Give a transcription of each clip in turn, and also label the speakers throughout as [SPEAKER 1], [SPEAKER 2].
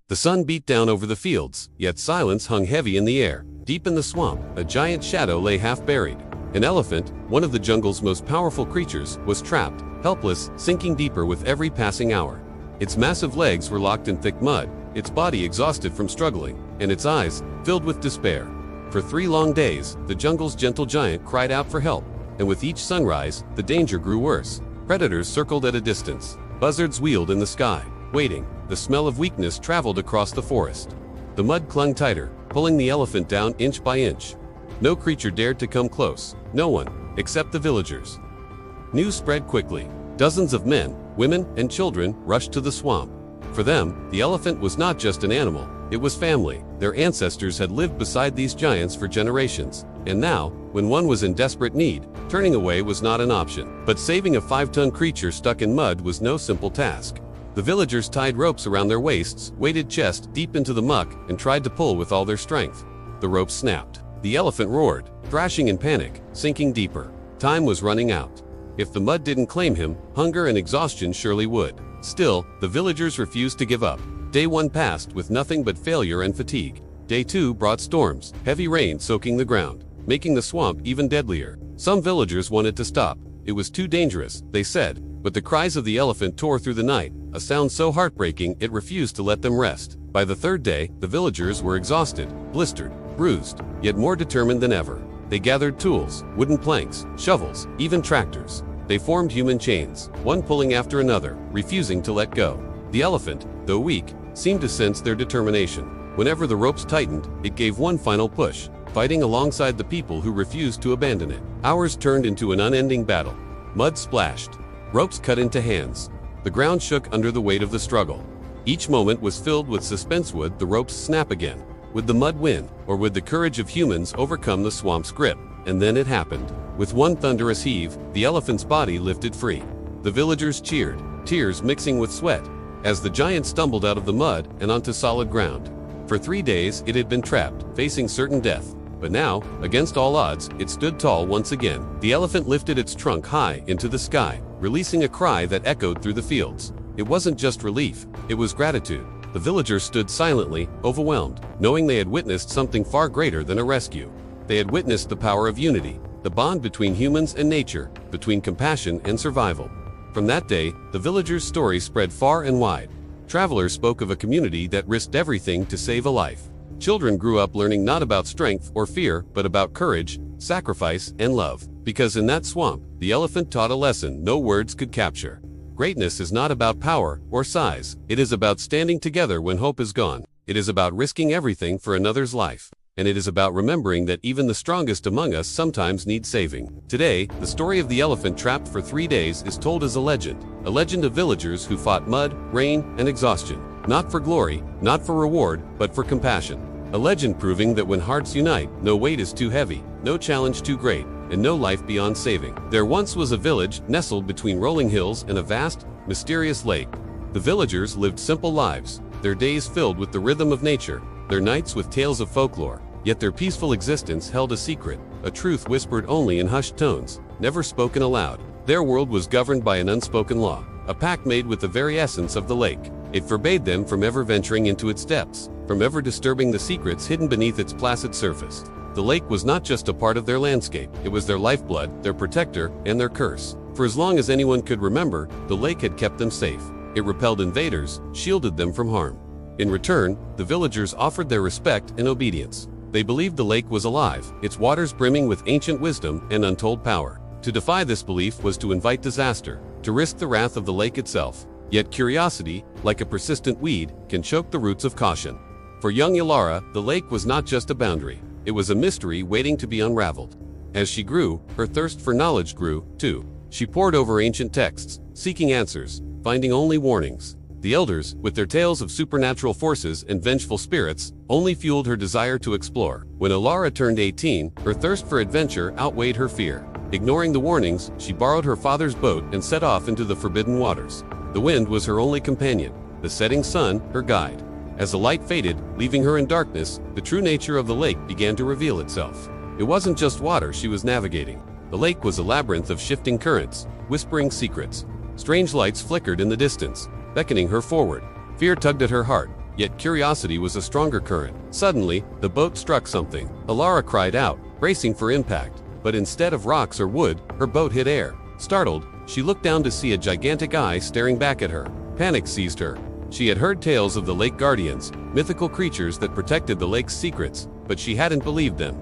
[SPEAKER 1] The sun beat down over the fields, yet silence hung heavy in the air. Deep in the swamp, a giant shadow lay half buried. An elephant, one of the jungle's most powerful creatures, was trapped, helpless, sinking deeper with every passing hour. Its massive legs were locked in thick mud, its body exhausted from struggling, and its eyes filled with despair. For 3 long days, the jungle's gentle giant cried out for help, and with each sunrise, the danger grew worse. Predators circled at a distance. Buzzards wheeled in the sky, waiting. The smell of weakness traveled across the forest. The mud clung tighter, pulling the elephant down inch by inch. No creature dared to come close, no one, except the villagers. News spread quickly. Dozens of men, women, and children rushed to the swamp. For them, the elephant was not just an animal, it was family. Their ancestors had lived beside these giants for generations, and now, when one was in desperate need, turning away was not an option. But saving a 5-ton creature stuck in mud was no simple task. The villagers tied ropes around their waists, waded chest deep into the muck, and tried to pull with all their strength. The ropes snapped. The elephant roared, thrashing in panic, sinking deeper. Time was running out. If the mud didn't claim him, hunger and exhaustion surely would. Still, the villagers refused to give up. Day 1 passed with nothing but failure and fatigue. Day 2 brought storms, heavy rain soaking the ground, making the swamp even deadlier. Some villagers wanted to stop. It was too dangerous, they said, but the cries of the elephant tore through the night, a sound so heartbreaking it refused to let them rest. By the 3rd day, the villagers were exhausted, blistered, bruised, yet more determined than ever. They gathered tools, wooden planks, shovels, even tractors. They formed human chains, one pulling after another, refusing to let go. The elephant, though weak, seemed to sense their determination. Whenever the ropes tightened, it gave one final push, fighting alongside the people who refused to abandon it. Hours turned into an unending battle. Mud splashed. Ropes cut into hands. The ground shook under the weight of the struggle. Each moment was filled with suspense. Would the ropes snap again? Would the mud win? Or would the courage of humans overcome the swamp's grip? And then it happened. With one thunderous heave, the elephant's body lifted free. The villagers cheered, tears mixing with sweat, as the giant stumbled out of the mud and onto solid ground. For 3 days it had been trapped, facing certain death. But now, against all odds, it stood tall once again. The elephant lifted its trunk high into the sky, releasing a cry that echoed through the fields. It wasn't just relief, it was gratitude. The villagers stood silently, overwhelmed, knowing they had witnessed something far greater than a rescue. They had witnessed the power of unity, the bond between humans and nature, between compassion and survival. From that day, the villagers' story spread far and wide. Travelers spoke of a community that risked everything to save a life. Children grew up learning not about strength or fear, but about courage, sacrifice, and love. Because in that swamp, the elephant taught a lesson no words could capture. Greatness is not about power or size. It is about standing together when hope is gone. It is about risking everything for another's life. And it is about remembering that even the strongest among us sometimes need saving. Today, the story of the elephant trapped for 3 days is told as a legend of villagers who fought mud, rain, and exhaustion. Not for glory, not for reward, but for compassion. A legend proving that when hearts unite, no weight is too heavy, no challenge too great, and no life beyond saving. There once was a village nestled between rolling hills and a vast, mysterious lake. The villagers lived simple lives, their days filled with the rhythm of nature, their nights with tales of folklore. Yet their peaceful existence held a secret, a truth whispered only in hushed tones, never spoken aloud. Their world was governed by an unspoken law, a pact made with the very essence of the lake. It forbade them from ever venturing into its depths, from ever disturbing the secrets hidden beneath its placid surface. The lake was not just a part of their landscape, it was their lifeblood, their protector, and their curse. For as long as anyone could remember, the lake had kept them safe. It repelled invaders, shielded them from harm. In return, the villagers offered their respect and obedience. They believed the lake was alive, its waters brimming with ancient wisdom and untold power. To defy this belief was to invite disaster, to risk the wrath of the lake itself. Yet curiosity, like a persistent weed, can choke the roots of caution. For young Ilara, the lake was not just a boundary, it was a mystery waiting to be unraveled. As she grew, her thirst for knowledge grew, too. She pored over ancient texts, seeking answers, finding only warnings. The elders, with their tales of supernatural forces and vengeful spirits, only fueled her desire to explore. When Ilara turned 18, her thirst for adventure outweighed her fear. Ignoring the warnings, she borrowed her father's boat and set off into the forbidden waters. The wind was her only companion, the setting sun her guide. As the light faded, leaving her in darkness, the true nature of the lake began to reveal itself. It wasn't just water she was navigating. The lake was a labyrinth of shifting currents, whispering secrets. Strange lights flickered in the distance, beckoning her forward. Fear tugged at her heart, yet curiosity was a stronger current. Suddenly, the boat struck something. Elara cried out, bracing for impact. But instead of rocks or wood, her boat hit air. Startled, she looked down to see a gigantic eye staring back at her. Panic seized her. She had heard tales of the lake guardians, mythical creatures that protected the lake's secrets, but she hadn't believed them.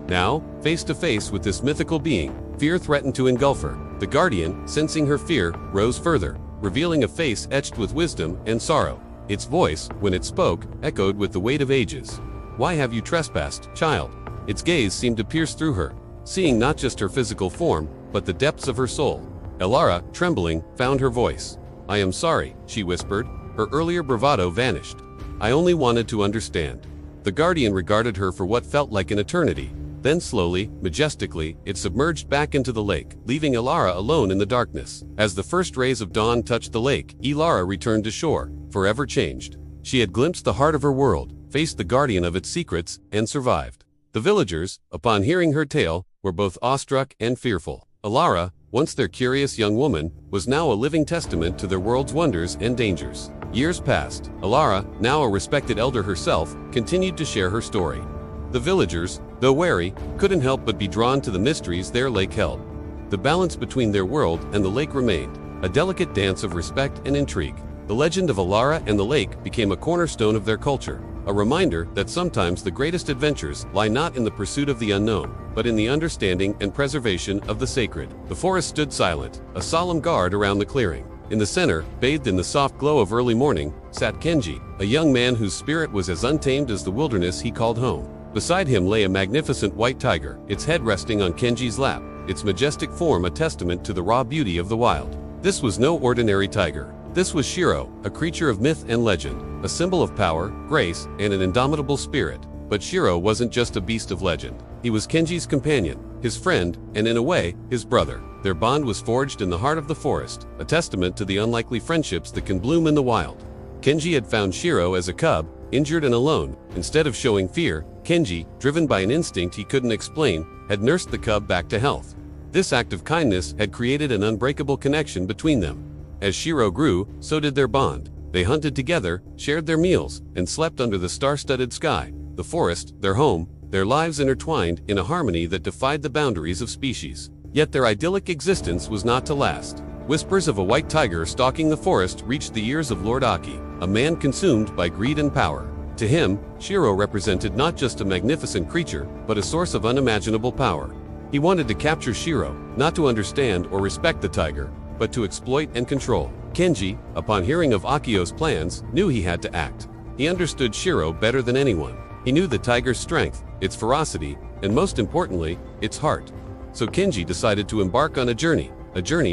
[SPEAKER 1] Now, face to face with this mythical being, fear threatened to engulf her. The guardian, sensing her fear, rose further, revealing a face etched with wisdom and sorrow. Its voice, when it spoke, echoed with the weight of ages. "Why have you trespassed, child?" Its gaze seemed to pierce through her, seeing not just her physical form, but the depths of her soul. Elara, trembling, found her voice. "I am sorry," she whispered. Her earlier bravado vanished. "I only wanted to understand." The guardian regarded her for what felt like an eternity. Then slowly, majestically, it submerged back into the lake, leaving Elara alone in the darkness. As the first rays of dawn touched the lake, Elara returned to shore, forever changed. She had glimpsed the heart of her world, faced the guardian of its secrets, and survived. The villagers, upon hearing her tale, were both awestruck and fearful. Elara, once their curious young woman, was now a living testament to their world's wonders and dangers. Years passed. Elara, now a respected elder herself, continued to share her story. The villagers, though wary, couldn't help but be drawn to the mysteries their lake held. The balance between their world and the lake remained, a delicate dance of respect and intrigue. The legend of Elara and the lake became a cornerstone of their culture, a reminder that sometimes the greatest adventures lie not in the pursuit of the unknown, but in the understanding and preservation of the sacred. The forest stood silent, a solemn guard around the clearing. In the center, bathed in the soft glow of early morning, sat Kenji, a young man whose spirit was as untamed as the wilderness he called home. Beside him lay a magnificent white tiger, its head resting on Kenji's lap, its majestic form a testament to the raw beauty of the wild. This was no ordinary tiger. This was Shiro, a creature of myth and legend, a symbol of power, grace, and an indomitable spirit. But Shiro wasn't just a beast of legend. He was Kenji's companion, his friend, and in a way, his brother. Their bond was forged in the heart of the forest, a testament to the unlikely friendships that can bloom in the wild. Kenji had found Shiro as a cub, injured and alone. Instead of showing fear, Kenji, driven by an instinct he couldn't explain, had nursed the cub back to health. This act of kindness had created an unbreakable connection between them. As Shiro grew, so did their bond. They hunted together, shared their meals, and slept under the star-studded sky. The forest, their home, their lives intertwined in a harmony that defied the boundaries of species. Yet their idyllic existence was not to last. Whispers of a white tiger stalking the forest reached the ears of Lord Aki, a man consumed by greed and power. To him, Shiro represented not just a magnificent creature, but a source of unimaginable power. He wanted to capture Shiro, not to understand or respect the tiger, but to exploit and control. Kenji, upon hearing of Akio's plans, knew he had to act. He understood Shiro better than anyone. He knew the tiger's strength, its ferocity, and most importantly, its heart. So Kenji decided to embark on a journey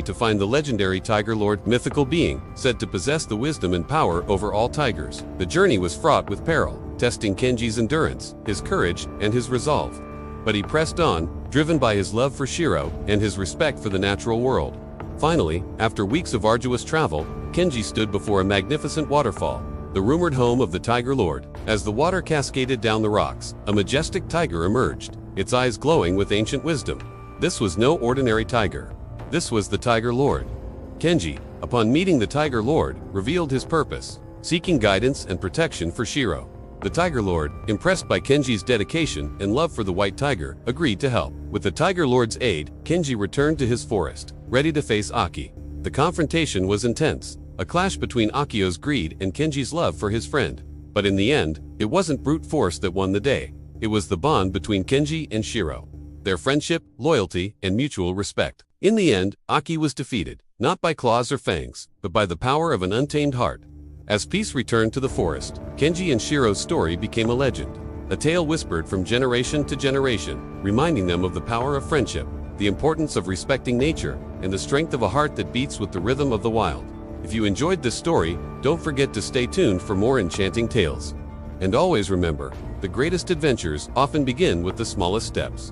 [SPEAKER 1] to find the legendary Tiger Lord, mythical being, said to possess the wisdom and power over all tigers. The journey was fraught with peril, testing Kenji's endurance, his courage, and his resolve. But he pressed on, driven by his love for Shiro and his respect for the natural world. Finally, after weeks of arduous travel, Kenji stood before a magnificent waterfall, the rumored home of the Tiger Lord. As the water cascaded down the rocks, a majestic tiger emerged, its eyes glowing with ancient wisdom. This was no ordinary tiger. This was the Tiger Lord. Kenji, upon meeting the Tiger Lord, revealed his purpose, seeking guidance and protection for Shiro. The Tiger Lord, impressed by Kenji's dedication and love for the white tiger, agreed to help. With the Tiger Lord's aid, Kenji returned to his forest, ready to face Aki. The confrontation was intense, a clash between Akio's greed and Kenji's love for his friend. But in the end, it wasn't brute force that won the day. It was the bond between Kenji and Shiro. Their friendship, loyalty, and mutual respect. In the end, Aki was defeated, not by claws or fangs, but by the power of an untamed heart. As peace returned to the forest, Kenji and Shiro's story became a legend, a tale whispered from generation to generation, reminding them of the power of friendship, the importance of respecting nature, and the strength of a heart that beats with the rhythm of the wild. If you enjoyed this story, don't forget to stay tuned for more enchanting tales. And always remember, the greatest adventures often begin with the smallest steps.